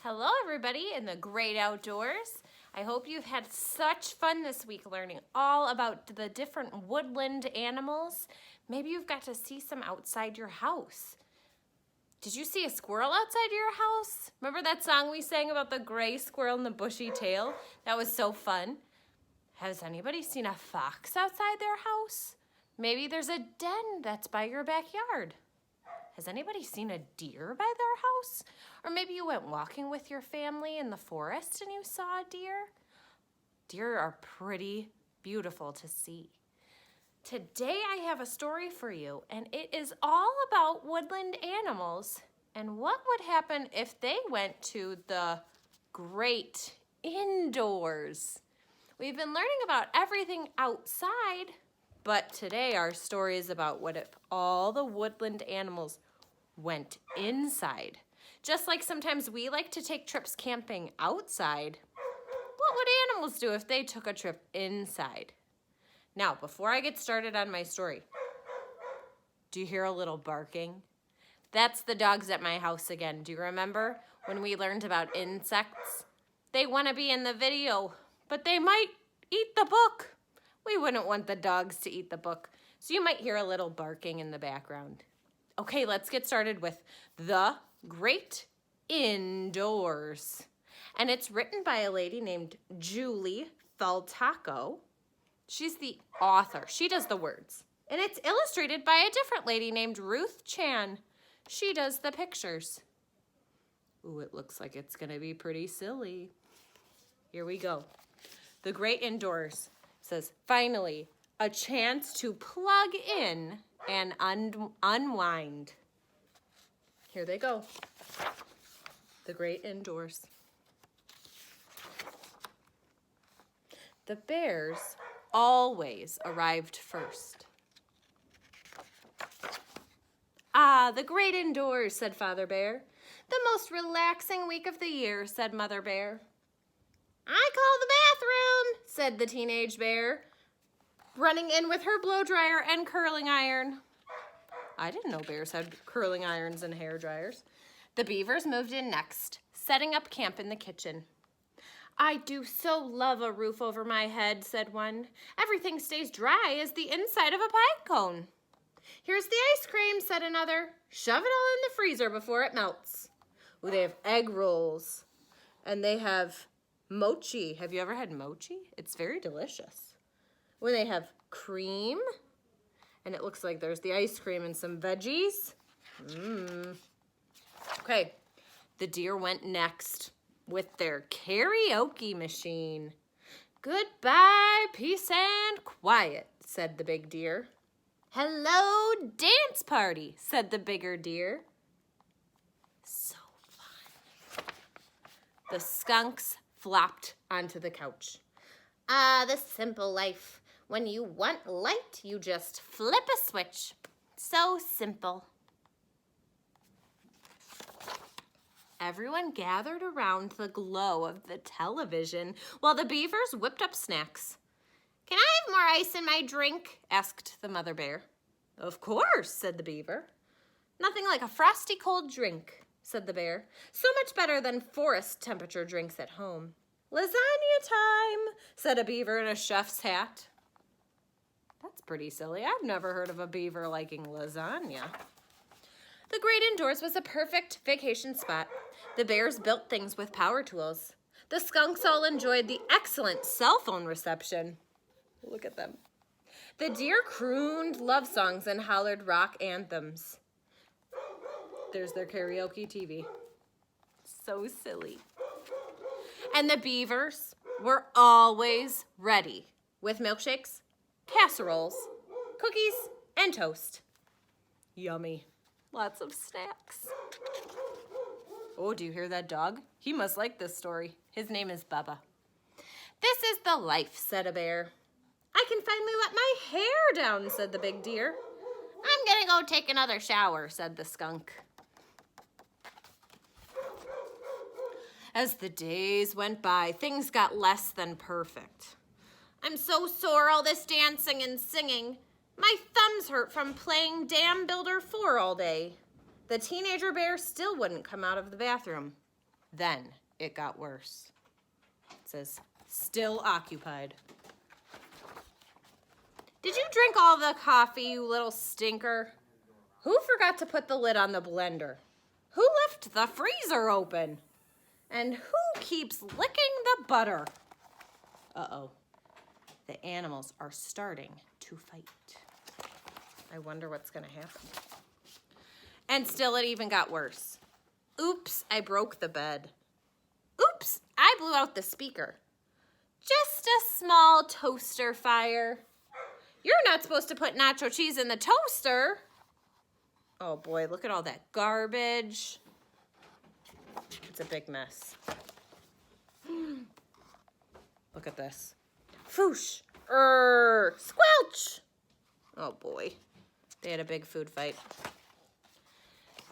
Hello everybody in the great outdoors. I hope you've had such fun this week learning all about the different woodland animals. Maybe you've got to see some outside your house. Did you see a squirrel outside your house? Remember that song we sang about the gray squirrel and the bushy tail? That was so fun. Has anybody seen a fox outside their house? Maybe there's a den that's by your backyard. Has anybody seen a deer by their house? Or maybe you went walking with your family in the forest and you saw a deer? Deer are pretty beautiful to see. Today I have a story for you, and it is all about woodland animals and what would happen if they went to the great indoors. We've been learning about everything outside, but today our story is about what if all the woodland animals went inside. Just like sometimes we like to take trips camping outside, what would animals do if they took a trip inside? Now, before I get started on my story, do you hear a little barking? That's the dogs at my house again. Do you remember when we learned about insects? They want to be in the video, but they might eat the book. We wouldn't want the dogs to eat the book, so you might hear a little barking in the background. Okay, let's get started with The Great Indoors. And it's written by a lady named Julie Faltaco. She's the author. She does the words. And it's illustrated by a different lady named Ruth Chan. She does the pictures. Ooh, it looks like it's going to be pretty silly. Here we go. The Great Indoors says, finally, a chance to plug in and unwind. Here they go. The Great Indoors. The bears always arrived first. Ah, the great indoors, said Father Bear. The most relaxing week of the year, said Mother Bear. I call the bathroom, said the teenage bear, running in with her blow dryer and curling iron. I didn't know bears had curling irons and hair dryers. The beavers moved in next, setting up camp in the kitchen. I do so love a roof over my head, said one. Everything stays dry as the inside of a pine cone. Here's the ice cream, said another. Shove it all in the freezer before it melts. Ooh, they have egg rolls, and they have mochi. Have you ever had mochi? It's very delicious. When they have cream, and it looks like there's the ice cream and some veggies. Okay, the deer went next with their karaoke machine. Goodbye, peace and quiet, said the big deer. Hello, dance party, said the bigger deer. So fun. The skunks flopped onto the couch. Ah, the simple life. When you want light, you just flip a switch. So simple. Everyone gathered around the glow of the television while the beavers whipped up snacks. Can I have more ice in my drink? Asked the mother bear. Of course, said the beaver. Nothing like a frosty cold drink, said the bear. So much better than forest temperature drinks at home. Lasagna time, said a beaver in a chef's hat. That's pretty silly. I've never heard of a beaver liking lasagna. The Great Indoors was a perfect vacation spot. The bears built things with power tools. The skunks all enjoyed the excellent cell phone reception. Look at them. The deer crooned love songs and hollered rock anthems. There's their karaoke TV. So silly. And the beavers were always ready with milkshakes, casseroles, cookies, and toast. Yummy. Lots of snacks. Oh, do you hear that dog? He must like this story. His name is Bubba. This is the life, said a bear. I can finally let my hair down, said the big deer. I'm gonna go take another shower, said the skunk. As the days went by, things got less than perfect. I'm so sore all this dancing and singing. My thumbs hurt from playing Dam Builder 4 all day. The teenager bear still wouldn't come out of the bathroom. Then it got worse. It says, still occupied. Did you drink all the coffee, you little stinker? Who forgot to put the lid on the blender? Who left the freezer open? And who keeps licking the butter? Uh-oh. The animals are starting to fight. I wonder what's gonna happen. And still it even got worse. Oops, I broke the bed. Oops, I blew out the speaker. Just a small toaster fire. You're not supposed to put nacho cheese in the toaster. Oh boy, look at all that garbage. It's a big mess. Look at this. Foosh. Squelch. Oh boy. They had a big food fight.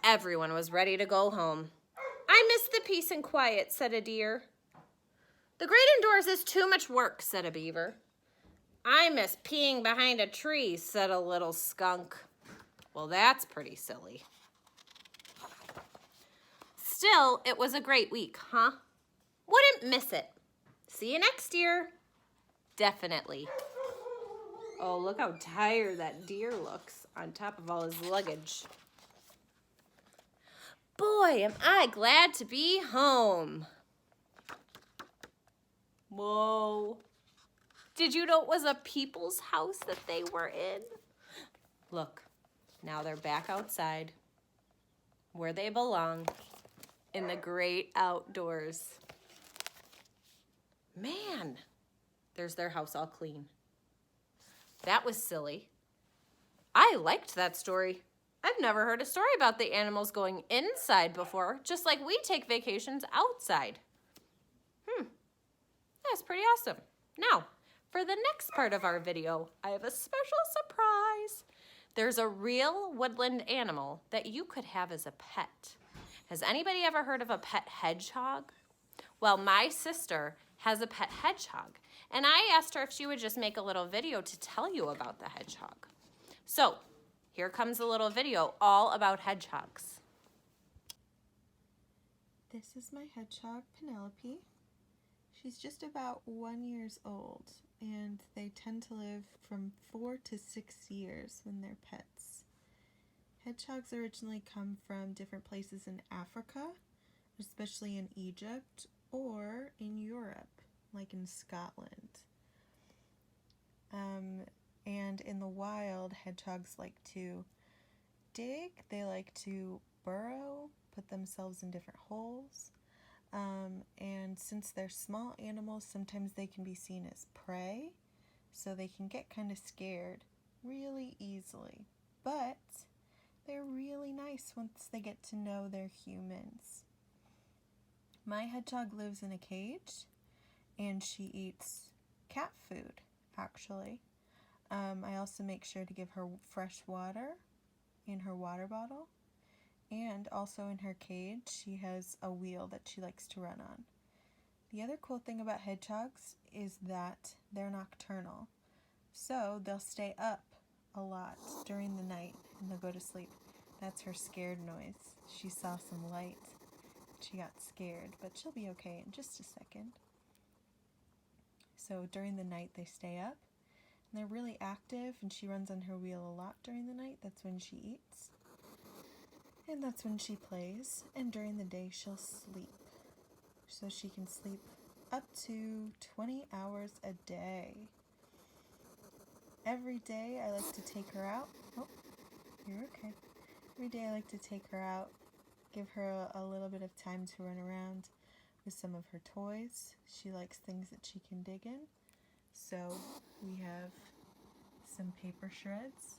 Everyone was ready to go home. I miss the peace and quiet, said a deer. The great indoors is too much work, said a beaver. I miss peeing behind a tree, said a little skunk. Well, that's pretty silly. Still, it was a great week, huh? Wouldn't miss it. See you next year. Definitely. Oh, look how tired that deer looks on top of all his luggage. Boy, am I glad to be home. Whoa. Did you know it was a people's house that they were in? Look, now they're back outside where they belong in the great outdoors. Man, there's their house all clean. That was silly. I liked that story. I've never heard a story about the animals going inside before, just like we take vacations outside. That's pretty awesome. Now, for the next part of our video, I have a special surprise. There's a real woodland animal that you could have as a pet. Has anybody ever heard of a pet hedgehog? Well, my sister has a pet hedgehog, and I asked her if she would just make a little video to tell you about the hedgehog. So, here comes a little video all about hedgehogs. This is my hedgehog, Penelope. She's just about 1 year old, and they tend to live from 4 to 6 years when they're pets. Hedgehogs originally come from different places in Africa, especially in Egypt, or in Europe, like in Scotland. And in the wild, hedgehogs like to dig, they like to burrow, put themselves in different holes. And since they're small animals, sometimes they can be seen as prey, so they can get kind of scared really easily. But they're really nice once they get to know they're humans. My hedgehog lives in a cage, and she eats cat food, actually. I also make sure to give her fresh water in her water bottle. And also in her cage, she has a wheel that she likes to run on. The other cool thing about hedgehogs is that they're nocturnal. So they'll stay up a lot during the night and they'll go to sleep. That's her scared noise. She saw some light. She got scared, but she'll be okay in just a second. So during the night they stay up and they're really active, and she runs on her wheel a lot during the night. That's when she eats. And that's when she plays, and during the day she'll sleep. So she can sleep up to 20 hours a day. Every day I like to take her out. Oh, you're okay. Every day I like to take her out, give her a little bit of time to run around with some of her toys. She likes things that she can dig in. So we have some paper shreds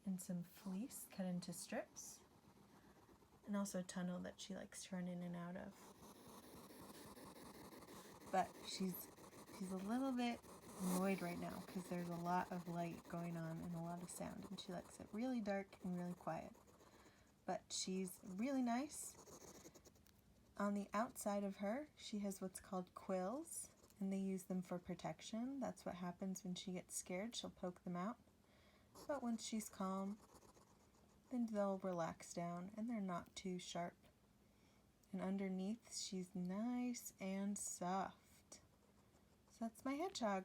and some fleece cut into strips, and also a tunnel that she likes to run in and out of. But she's a little bit annoyed right now because there's a lot of light going on and a lot of sound, and she likes it really dark and really quiet. But she's really nice. On the outside of her, she has what's called quills, and they use them for protection. That's what happens when she gets scared. She'll poke them out. But once she's calm, then they'll relax down, and they're not too sharp. and underneath she's nice and soft. So that's my hedgehog.